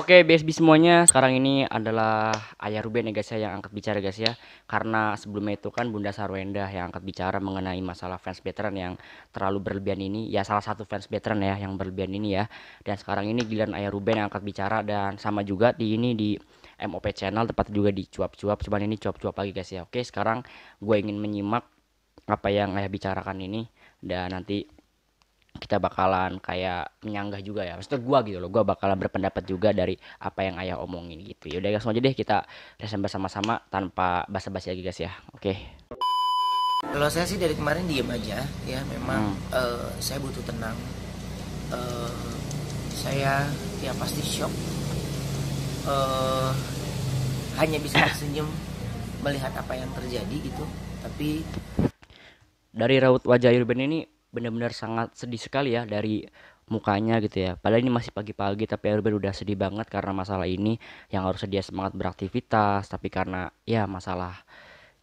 Oke, BSB semuanya, sekarang ini adalah Ayah Ruben ya guys ya, yang angkat bicara guys ya. Karena sebelumnya itu kan Bunda Sarwenda yang angkat bicara mengenai masalah fans veteran yang terlalu berlebihan ini. Ya salah satu fans veteran ya yang berlebihan ini ya. Dan sekarang ini giliran Ayah Ruben yang angkat bicara, dan sama juga di ini di MOP channel, tepat juga di cuap-cuap. Cuman ini cuap-cuap lagi guys ya. Oke, sekarang gue ingin menyimak apa yang Ayah bicarakan ini, dan nanti kita bakalan kayak menyanggah juga ya, maksudnya gua gitu loh, gua bakalan berpendapat juga dari apa yang Ayah omongin gitu. Yaudah langsung aja deh kita lesen bersama-sama tanpa basa-basi lagi guys ya. Oke. Kalau saya sih dari kemarin diem aja ya, memang saya butuh tenang. Saya ya pasti shock, hanya bisa tersenyum melihat apa yang terjadi gitu. Tapi Dari raut wajah Ruben ini benar-benar sangat sedih sekali ya dari mukanya gitu ya. Padahal ini masih pagi-pagi tapi Ruben udah sedih banget karena masalah ini, yang harusnya dia semangat beraktivitas tapi karena ya masalah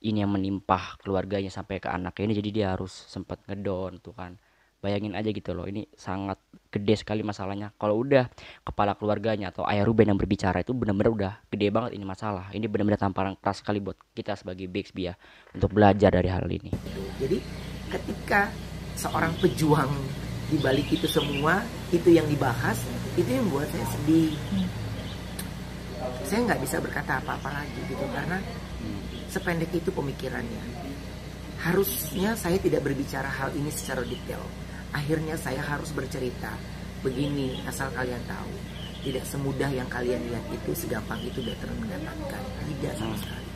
ini yang menimpa keluarganya sampai ke anaknya ini, jadi dia harus sempat ngedown tuh kan. Bayangin aja gitu loh, ini sangat gede sekali masalahnya. Kalau udah kepala keluarganya atau Ayah Ruben yang berbicara, itu benar-benar udah gede banget ini masalah. Ini benar-benar tamparan keras sekali buat kita sebagai Bixby ya, untuk belajar dari hal ini. jadi ketika seorang pejuang di balik itu semua itu yang dibahas, itu yang membuat saya sedih. Saya nggak bisa berkata apa-apa lagi gitu karena sependek itu pemikirannya. Harusnya saya tidak berbicara hal ini secara detail. Akhirnya saya harus bercerita begini, asal kalian tahu, tidak semudah yang kalian lihat itu, segampang itu veteran mendapatkan. Tidak sama sekali.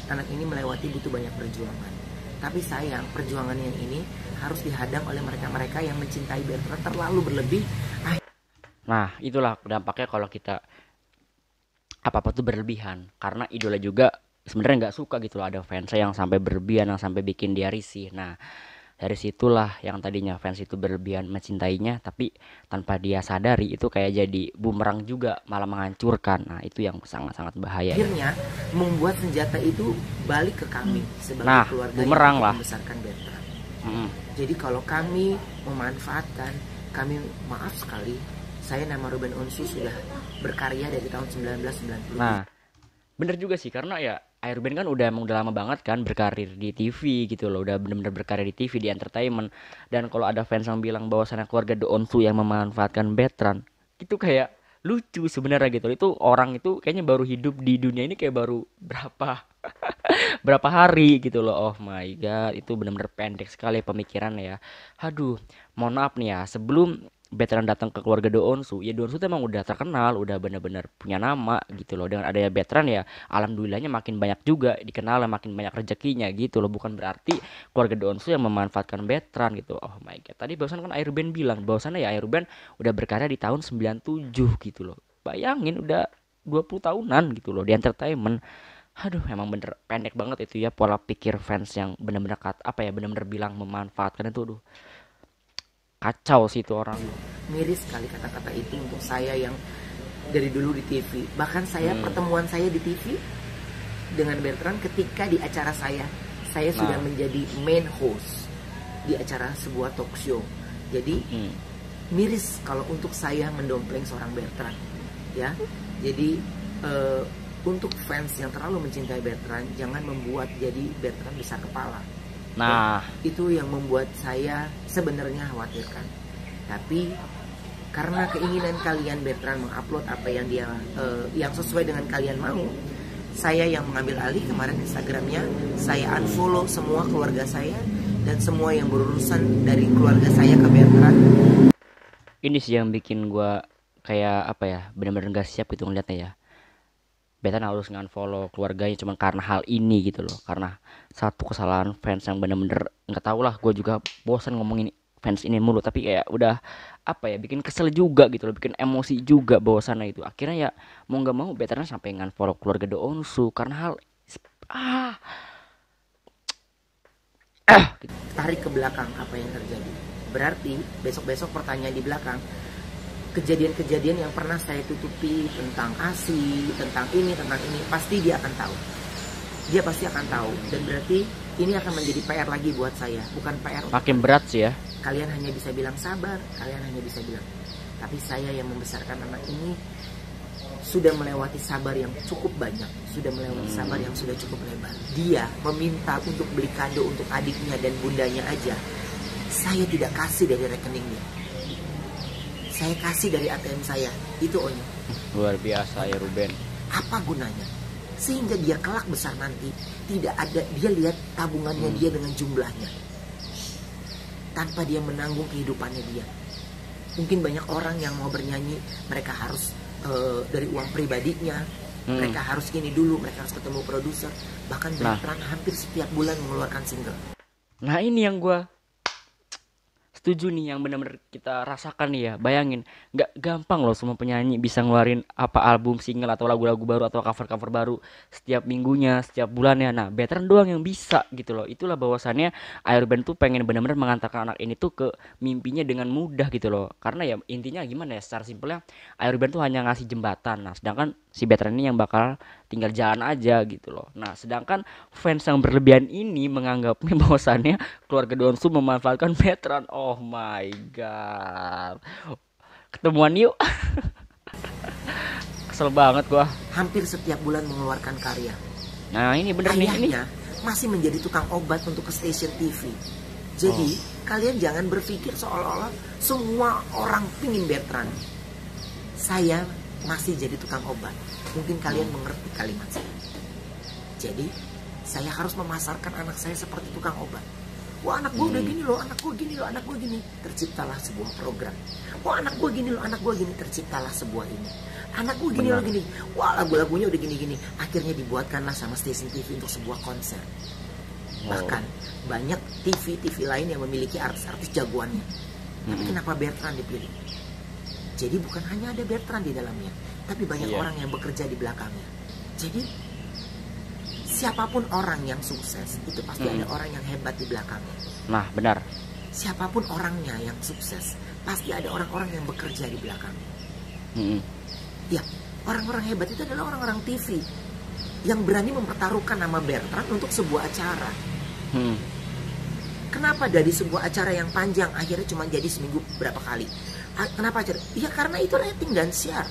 Anak ini melewati butuh banyak perjuangan. Tapi sayang, perjuangan yang ini harus dihadang oleh mereka-mereka yang mencintai veteran terlalu berlebih. Nah, itulah dampaknya kalau kita apa-apa tuh berlebihan. Karena idola juga sebenarnya nggak suka gitu loh ada fans yang sampai berlebihan, yang sampai bikin dia risih. Nah, dari situlah yang tadinya fans itu berlebihan mencintainya, tapi tanpa dia sadari itu kayak jadi bumerang juga, malah menghancurkan. Nah, itu yang sangat-sangat bahaya ya. Akhirnya membuat senjata itu balik ke kami sebagai Nah, keluarga bumerang yang lah. membesarkan veteran. Mm. Jadi kalau kami memanfaatkan, kami maaf sekali, saya nama Ruben Onsu sudah berkarya dari tahun 1990. Nah, bener juga sih, karena ya Air Band kan udah lama banget kan berkarir di TV gitu loh, udah bener-bener berkarir di TV, di entertainment. Dan kalau ada fans yang bilang bahwasannya keluarga The Onsu yang memanfaatkan veteran, itu kayak lucu sebenarnya gitu. Itu orang itu kayaknya baru hidup di dunia ini kayak baru berapa berapa hari gitu loh. Oh my god, itu bener-bener pendek sekali pemikirannya ya. Aduh, mohon maaf nih ya, sebelum veteran datang ke keluarga Do Onsu, ya Do Onsu tuh emang udah terkenal, udah bener-bener punya nama gitu loh. Dengan adanya veteran ya, alhamdulillahnya makin banyak juga dikenal, makin banyak rezekinya gitu loh. Bukan berarti keluarga Do Onsu yang memanfaatkan veteran gitu. Oh my god, tadi barusan kan Airben bilang bahwasannya ya Airben udah berkarya di tahun 97 gitu loh. Bayangin udah 20 tahunan gitu loh di entertainment. Aduh, emang bener pendek banget itu ya pola pikir fans yang bener-bener apa ya, bener-bener bilang memanfaatkan itu. Aduh, kacau sih itu orang. Miris sekali kata-kata itu untuk saya yang dari dulu di TV. Bahkan saya pertemuan saya di TV dengan Bertrand ketika di acara saya sudah menjadi main host di acara sebuah talk show. Jadi miris kalau untuk saya mendompleng seorang Bertrand, ya. Jadi untuk fans yang terlalu mencintai Bertrand, jangan membuat jadi Bertrand besar kepala. Nah, Itu yang membuat saya sebenarnya khawatirkan. Tapi karena keinginan kalian Bertrand mengupload apa yang dia yang sesuai dengan kalian mau, saya yang mengambil alih kemarin Instagramnya, saya unfollow semua keluarga saya dan semua yang berurusan dari keluarga saya ke Bertrand. ini sih yang bikin gua kayak apa ya, bener-bener gak siap gitu ngeliatnya ya. Betan harus nge-unfollow keluarganya cuma karena hal ini gitu loh, karena satu kesalahan fans yang bener-bener nggak tahu lah. Gue juga bosan ngomongin fans ini mulu, tapi kayak udah apa ya, bikin kesel juga gitu loh, bikin emosi juga bahwasannya itu akhirnya ya mau nggak mau Betan sampai nge-unfollow keluarga The Onsu karena hal ah gitu. Tarik ke belakang apa yang terjadi. Berarti besok-besok pertanyaan di belakang, kejadian-kejadian yang pernah saya tutupi tentang ASI, tentang ini, pasti dia akan tahu. Dia pasti akan tahu. Dan berarti ini akan menjadi PR lagi buat saya. Bukan PR. Makin berat sih ya. Kalian hanya bisa bilang sabar, kalian hanya bisa bilang. Tapi saya yang membesarkan anak ini sudah melewati sabar yang cukup banyak, sudah melewati sabar yang sudah cukup lebar. Dia meminta untuk beli kado untuk adiknya dan bundanya aja. Saya tidak kasih dari rekeningnya. Saya kasih dari ATM saya. Itu Onyo. Luar biasa ya Ruben. Apa gunanya? Sehingga dia kelak besar nanti tidak ada, dia lihat tabungannya dia dengan jumlahnya. Tanpa dia menanggung kehidupannya dia. Mungkin banyak orang yang mau bernyanyi, mereka harus dari uang pribadinya, mereka harus ini dulu, mereka harus ketemu produser. Bahkan Bertrand hampir setiap bulan mengeluarkan single. Nah ini yang gue setuju nih, yang benar-benar kita rasakan nih ya. Bayangin, nggak gampang loh semua penyanyi bisa ngeluarin apa album, single atau lagu-lagu baru atau cover-cover baru setiap minggunya, setiap bulannya. Nah, Bertrand doang yang bisa gitu loh. Itulah bahwasannya Airband tuh pengen benar-benar mengantarkan anak ini tuh ke mimpinya dengan mudah gitu loh. Karena ya intinya gimana ya, secara simpelnya Airband tuh hanya ngasih jembatan. Nah, sedangkan si Bertrand ini yang bakal tinggal jalan aja gitu loh. Nah, sedangkan fans yang berlebihan ini menganggapnya bahwasannya keluarga Donsu memanfaatkan Bertrand. Oh my god. Ketemuan yuk. Kesel banget gua. Hampir setiap bulan mengeluarkan karya. Nah, ini bener nih ini. Ayahnya masih menjadi tukang obat untuk ke stasiun TV. Jadi, kalian jangan berpikir seolah-olah semua orang pingin Bertrand. Saya masih jadi tukang obat. Mungkin kalian mengerti kalimat saya. Jadi, saya harus memasarkan anak saya seperti tukang obat. Wah, anak gue udah gini loh, anak gue gini loh, anak gue gini. Terciptalah sebuah program. Wah, anak gue gini loh, anak gue gini. Terciptalah sebuah ini. Anak gue gini loh, gini. Wah, lagu-lagunya udah gini-gini. Akhirnya dibuatkanlah sama stasiun TV untuk sebuah konser. Bahkan banyak TV lain yang memiliki artis-artis jagoannya. Tapi kenapa Bertrand dipilih? Jadi bukan hanya ada Bertrand di dalamnya, tapi banyak orang yang bekerja di belakangnya. Jadi siapapun orang yang sukses, itu pasti ada orang yang hebat di belakangnya. Nah, benar. Siapapun orangnya yang sukses, pasti ada orang-orang yang bekerja di belakangnya. Ya, orang-orang hebat itu adalah orang-orang TV yang berani mempertaruhkan nama Bertrand untuk sebuah acara. Kenapa dari sebuah acara yang panjang akhirnya cuma jadi seminggu berapa kali? Kenapa acara? Ya karena itu rating dan share.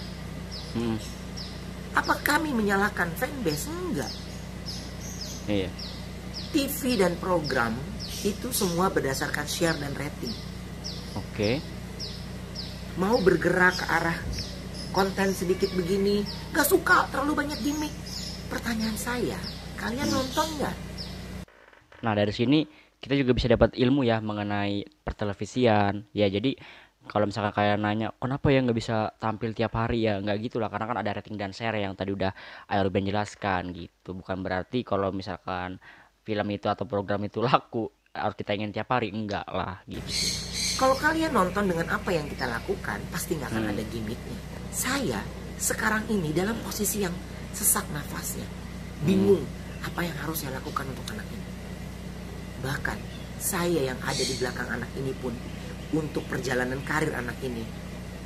Apa kami menyalahkan fanbase? Enggak. Iya. TV dan program itu semua berdasarkan share dan rating. Oke. Mau bergerak ke arah konten sedikit begini, gak suka terlalu banyak gimmick. Pertanyaan saya, kalian nonton nggak? Nah, dari sini kita juga bisa dapat ilmu ya mengenai pertelevisian. Ya, jadi kalau misalkan kayak nanya kenapa ya nggak bisa tampil tiap hari, ya nggak gitu lah, karena kan ada rating dan share yang tadi udah Ruben jelaskan gitu. Bukan berarti kalau misalkan film itu atau program itu laku harus kita ingin tiap hari, enggak lah gitu. Kalau kalian nonton dengan apa yang kita lakukan, pasti nggak akan ada gimmicknya. Saya sekarang ini dalam posisi yang sesak nafasnya, bingung apa yang harus saya lakukan untuk anak ini. Bahkan saya yang ada di belakang anak ini pun, untuk perjalanan karir anak ini,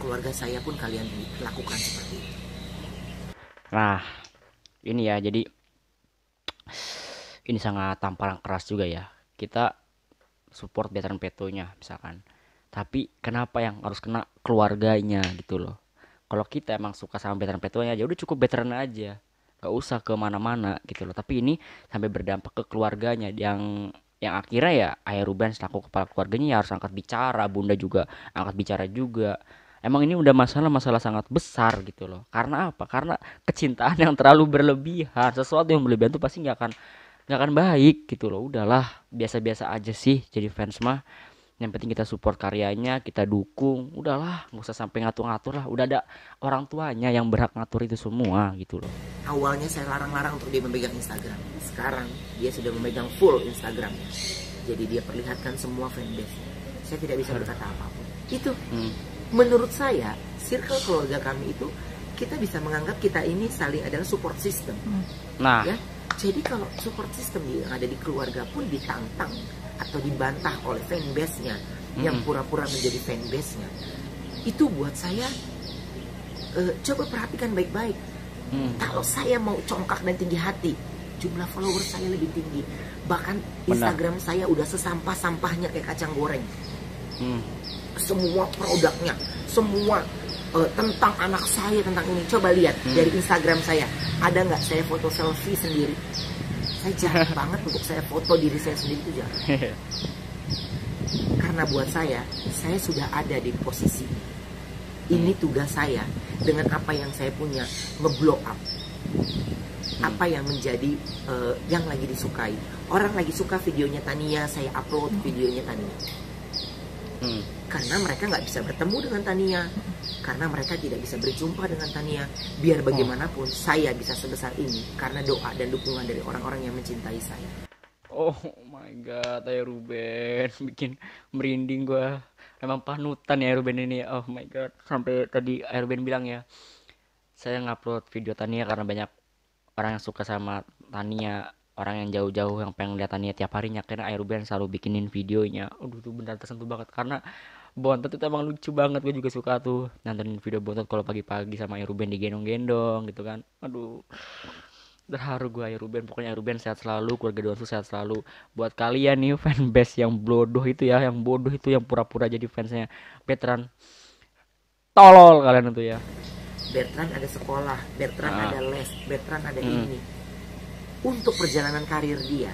keluarga saya pun kalian lakukan seperti itu. Nah, ini ya, jadi ini sangat tamparan keras juga ya. Kita support Bertrand Petonya misalkan, tapi kenapa yang harus kena keluarganya gitu loh? Kalau kita emang suka sama Bertrand Petonya, ya udah cukup Bertrand aja, gak usah ke mana-mana gitu loh. Tapi ini sampai berdampak ke keluarganya yang akhirnya ya Ayah Ruben selaku kepala keluarganya ya harus angkat bicara, bunda juga angkat bicara juga. Emang ini udah masalah sangat besar gitu loh. Karena apa? Karena kecintaan yang terlalu berlebihan. Sesuatu yang berlebihan tuh pasti nggak akan baik gitu loh. Udahlah, biasa-biasa aja sih jadi fans mah. Yang penting kita support karyanya, kita dukung. Udahlah, nggak usah sampai ngatur-ngatur lah. Udah ada orang tuanya yang berhak ngatur itu semua gitu loh. Awalnya saya larang-larang untuk dia memegang Instagram. Sekarang dia sudah memegang full Instagramnya. Jadi dia perlihatkan semua fanbase. Saya tidak bisa berkata apapun. Itu menurut saya, circle keluarga kami itu, kita bisa menganggap kita ini saling adalah support system. Nah, ya. Jadi kalau support system yang ada di keluarga pun ditantang atau dibantah oleh fanbase-nya yang pura-pura menjadi fanbase-nya, itu buat saya coba perhatikan baik-baik. Kalau saya mau congkak dan tinggi hati, jumlah follower saya lebih tinggi. Bahkan Instagram saya udah sesampah-sampahnya kayak kacang goreng. Semua produknya, semua tentang anak saya, tentang ini. Coba lihat dari Instagram saya, ada nggak saya foto selfie sendiri? Saya jarang banget untuk saya foto diri saya sendiri, itu jarang. Karena buat saya sudah ada di posisi ini. Tugas saya dengan apa yang saya punya, ngeblow up apa yang menjadi yang lagi disukai. Orang lagi suka videonya Tania, saya upload videonya Tania. Karena mereka nggak bisa bertemu dengan Tania, karena mereka tidak bisa berjumpa dengan Tania. Biar bagaimanapun saya bisa sebesar ini karena doa dan dukungan dari orang-orang yang mencintai saya. Oh my god, Ayah Ruben bikin merinding gua. Emang panutan ya Ruben ini. Oh my god, sampai tadi Ayah Ruben bilang ya, saya ngupload video Tania karena banyak orang yang suka sama Tania, orang yang jauh-jauh yang pengen lihat Tania tiap harinya, karena Ayah Ruben selalu bikinin videonya. Aduh tuh benar tersentuh banget karena Bontot itu emang lucu banget. Gue juga suka tuh nontonin video Bontot kalau pagi-pagi sama Ayah Ruben digendong-gendong gitu kan. Aduh, terharu gue Ayah Ruben. Pokoknya Ayah Ruben sehat selalu, keluarga Donsu sehat selalu. Buat kalian nih fanbase yang bodoh itu ya, yang bodoh itu, yang pura-pura jadi fansnya Bertrand, tolol kalian itu ya. Bertrand ada sekolah, Bertrand ada les, Bertrand ada ini. Untuk perjalanan karir dia,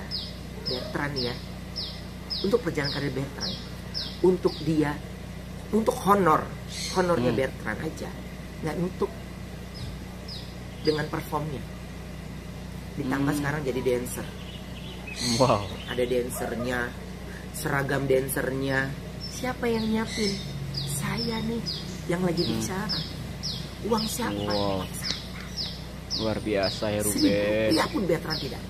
Bertrand ya, untuk perjalanan karir Bertrand, untuk dia, untuk honornya Bertrand aja, nggak nutup dengan performnya. Ditambah sekarang jadi dancer. Wow. Ada dancernya, seragam dancernya. Siapa yang nyiapin? Saya nih yang lagi bicara. Uang siapa? Wow. Luar biasa ya Ruben. Rupiah pun Bertrand tidak.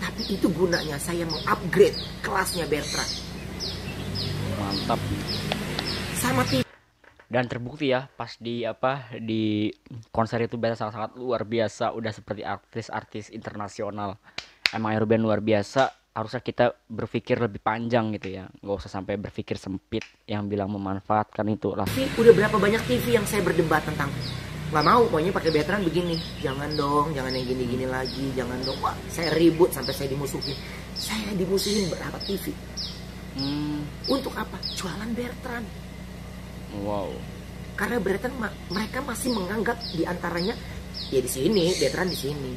Tapi itu gunanya saya mengupgrade kelasnya Bertrand. Mantap. Sama dan terbukti ya pas di konser itu biasa sangat luar biasa, udah seperti artis-artis internasional. Emang Ruben luar biasa. Harusnya kita berpikir lebih panjang gitu ya, nggak usah sampai berpikir sempit yang bilang memanfaatkan itu lah. Udah berapa banyak TV yang saya berdebat tentang nggak mau, pokoknya pakai Bertrand begini, jangan dong, jangan yang gini-gini lagi, jangan dong. Wah, saya ribut sampai saya dimusuhin. Saya dimusuhin berapa TV? Untuk apa? Jualan Bertrand. Wow. Karena Bertrand mereka masih menganggap diantaranya ya di sini, Bertrand di sini.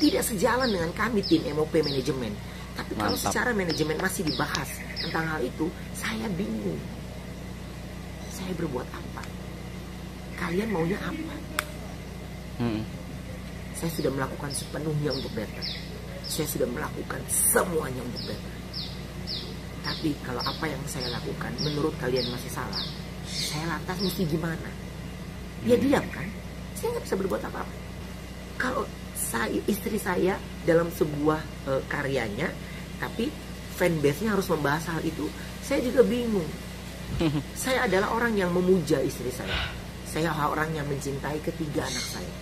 Tidak sejalan dengan kami tim MOP manajemen. Tapi kalau secara manajemen masih dibahas tentang hal itu, saya bingung. Saya berbuat apa? Kalian maunya apa? Saya sudah melakukan sepenuhnya untuk Bertrand. Saya sudah melakukan semuanya untuk Bertrand. Tapi kalau apa yang saya lakukan menurut kalian masih salah, saya lantas mesti gimana? Ya diam kan? Saya nggak bisa berbuat apa-apa. Kalau istri saya dalam sebuah karyanya, tapi fanbase-nya harus membahas hal itu, saya juga bingung. Saya adalah orang yang memuja istri saya. Saya orang yang mencintai ketiga anak saya.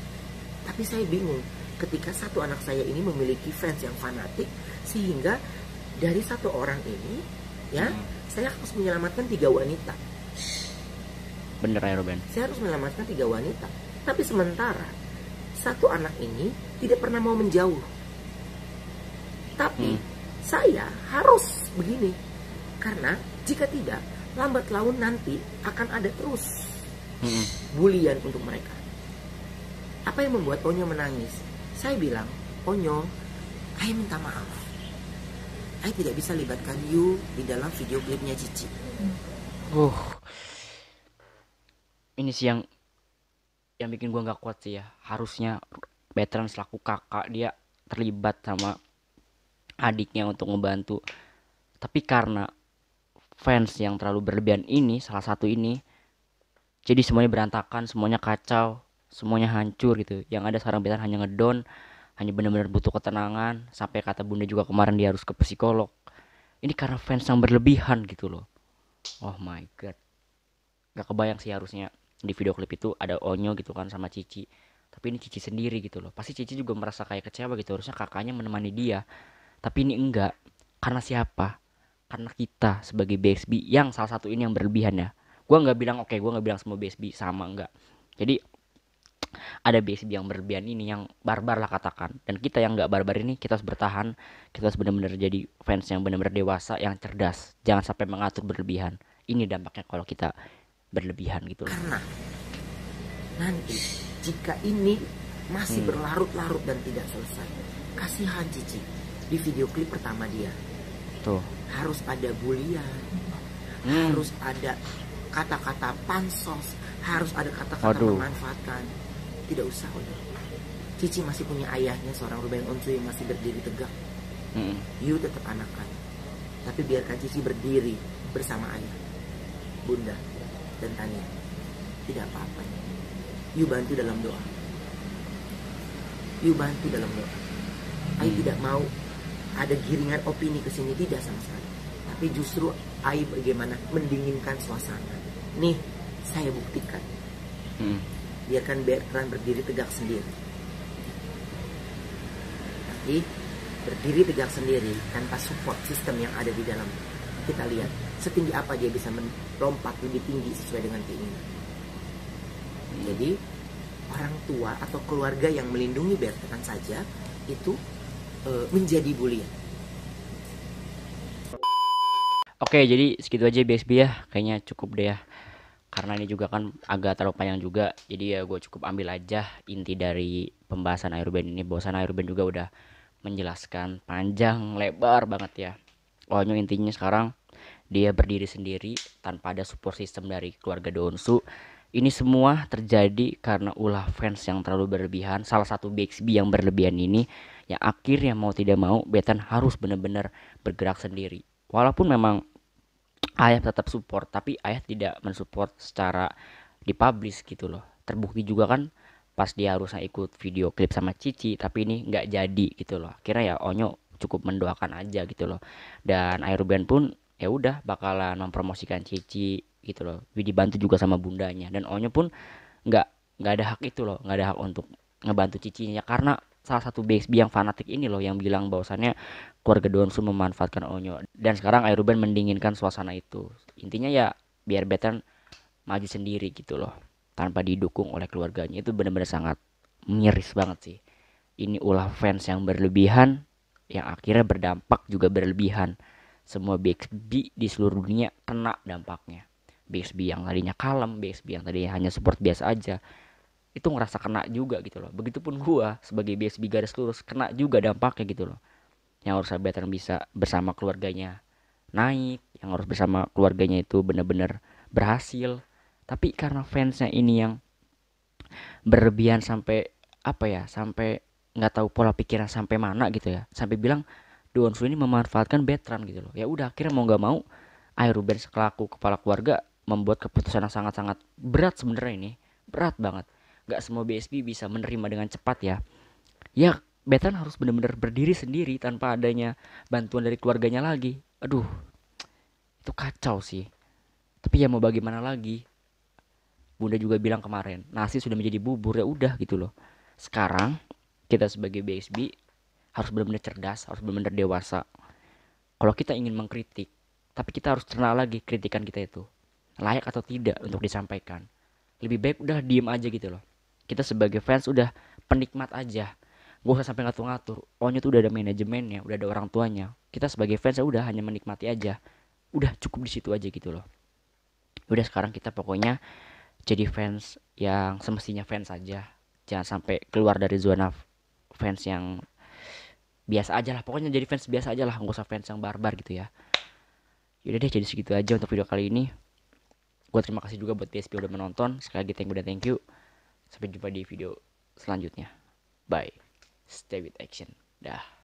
Tapi saya bingung ketika satu anak saya ini memiliki fans yang fanatik, sehingga dari satu orang ini, ya, saya harus menyelamatkan 3 wanita. Bener ya Ruben? Saya harus menyelamatkan 3 wanita. Tapi sementara satu anak ini tidak pernah mau menjauh. Tapi saya harus begini. Karena jika tidak, lambat laun nanti akan ada terus bulian untuk mereka. Apa yang membuat Onyo menangis? Saya bilang, Onyo, saya minta maaf. Saya tidak bisa libatkan you di dalam video klipnya Cici. Ini sih yang bikin gue nggak kuat sih ya. Harusnya Bertrand selaku kakak dia terlibat sama adiknya untuk ngebantu. Tapi karena fans yang terlalu berlebihan ini, salah satu ini, jadi semuanya berantakan, semuanya kacau, semuanya hancur gitu. Yang ada sekarang Bertrand hanya ngedown, hanya benar-benar butuh ketenangan. Sampai kata bunda juga kemarin dia harus ke psikolog. Ini karena fans yang berlebihan gitu loh. Oh my god. Gak kebayang sih harusnya di video klip itu ada Onyo gitu kan sama Cici. Tapi ini Cici sendiri gitu loh. Pasti Cici juga merasa kayak kecewa gitu. Harusnya kakaknya menemani dia. Tapi ini enggak. Karena siapa? Karena kita sebagai BSB yang salah satu ini yang berlebihan ya. Gue nggak bilang gue nggak bilang semua BSB sama, enggak. Jadi ada BSB yang berlebihan ini, yang barbar lah katakan. Dan kita yang nggak barbar ini, kita harus bertahan. Kita harus benar-benar jadi fans yang benar-benar dewasa, yang cerdas. Jangan sampai mengatur berlebihan. Ini dampaknya kalau kita berlebihan gitu loh. Karena Nanti jika ini masih berlarut-larut dan tidak selesai, kasihan Cici. Di video klip pertama dia Tuh. harus ada bulian, harus ada kata-kata pansos, harus ada kata-kata Waduh. memanfaatkan. Tidak usah udah. Cici masih punya ayahnya, seorang Ruben Onsu yang masih berdiri tegak. You tetap anakan, tapi biarkan Cici berdiri bersama ayah, bunda, dan Tania. Tidak apa-apa. You bantu dalam doa. You bantu dalam doa. Ai tidak mau ada giringan opini ke sini, tidak sama sekali. Tapi justru Ai bagaimana mendinginkan suasana. Nih, saya buktikan. Biarkan Bertrand berdiri tegak sendiri. Tapi berdiri tegak sendiri tanpa support sistem yang ada di dalam. Kita lihat setinggi apa dia bisa melompat lebih tinggi sesuai dengan keinginan. Jadi orang tua atau keluarga yang melindungi Bertrand saja itu menjadi bulian. Oke, jadi segitu aja BSB ya. Kayaknya cukup deh ya. Karena ini juga kan agak terlalu panjang juga. Jadi ya gue cukup ambil aja inti dari pembahasan Airband ini. Bahwasan Airband juga udah menjelaskan panjang lebar banget ya. Pokoknya intinya sekarang dia berdiri sendiri tanpa ada support system dari keluarga Donsu. Ini semua terjadi karena ulah fans yang terlalu berlebihan. Salah satu BXB yang berlebihan ini yang akhirnya mau tidak mau Betan harus benar-benar bergerak sendiri. Walaupun memang ayah tetap support, tapi ayah tidak mensupport secara dipublish gitu loh. Terbukti juga kan pas dia harusnya ikut video klip sama Cici, tapi ini nggak jadi gitu loh. Akhirnya ya Onyo cukup mendoakan aja gitu loh. Dan Airuben pun ya udah bakalan mempromosikan Cici gitu loh. Dibantu juga sama bundanya, dan Onyo pun nggak nggak ada hak itu loh, nggak ada hak untuk ngebantu Cicinya karena salah satu BXB yang fanatik ini loh yang bilang bahwasannya keluarga Donsu memanfaatkan Onyo, dan sekarang Airuben mendinginkan suasana itu. Intinya ya biar Betan maju sendiri gitu loh tanpa didukung oleh keluarganya. Itu benar-benar sangat miris banget sih. Ini ulah fans yang berlebihan yang akhirnya berdampak juga berlebihan. Semua BXB di seluruh dunia kena dampaknya. BXB yang tadinya kalem, BXB yang tadinya hanya support biasa aja, itu ngerasa kena juga gitu loh. Begitupun gua sebagai BXB garis lurus kena juga dampaknya gitu loh. Yang harus Betan bisa bersama keluarganya naik, yang harus bersama keluarganya itu benar-benar berhasil. Tapi karena fansnya ini yang berlebihan sampai apa ya, sampai nggak tahu pola pikiran sampai mana gitu ya, sampai bilang Donsu ini memanfaatkan Bertrand gitu loh. Ya udah akhirnya mau nggak mau Airuben selaku kepala keluarga membuat keputusan yang sangat-sangat berat sebenarnya ini. Berat banget. Gak semua BSB bisa menerima dengan cepat ya. Ya Bertrand harus benar-benar berdiri sendiri tanpa adanya bantuan dari keluarganya lagi. Aduh, itu kacau sih. Tapi ya mau bagaimana lagi? Bunda juga bilang kemarin, nasi sudah menjadi bubur, ya udah gitu loh. Sekarang kita sebagai BSB harus benar-benar cerdas, harus benar-benar dewasa. Kalau kita ingin mengkritik, tapi kita harus cerna lagi kritikan kita itu layak atau tidak untuk disampaikan. Lebih baik udah diem aja gitu loh. Kita sebagai fans udah penikmat aja, gak usah sampai ngatur-ngatur. Onyo tuh udah ada manajemennya, udah ada orang tuanya. Kita sebagai fans ya udah hanya menikmati aja. Udah cukup di situ aja gitu loh. Udah sekarang kita pokoknya jadi fans yang semestinya fans aja. Jangan sampai keluar dari zona fans yang biasa aja lah. Pokoknya jadi fans biasa aja lah, gak usah fans yang barbar gitu ya. Yaudah deh, jadi segitu aja untuk video kali ini. Gue terima kasih juga buat PSP udah menonton. Sekali lagi thank you. Sampai jumpa di video selanjutnya. Bye. Stay with action. Dah.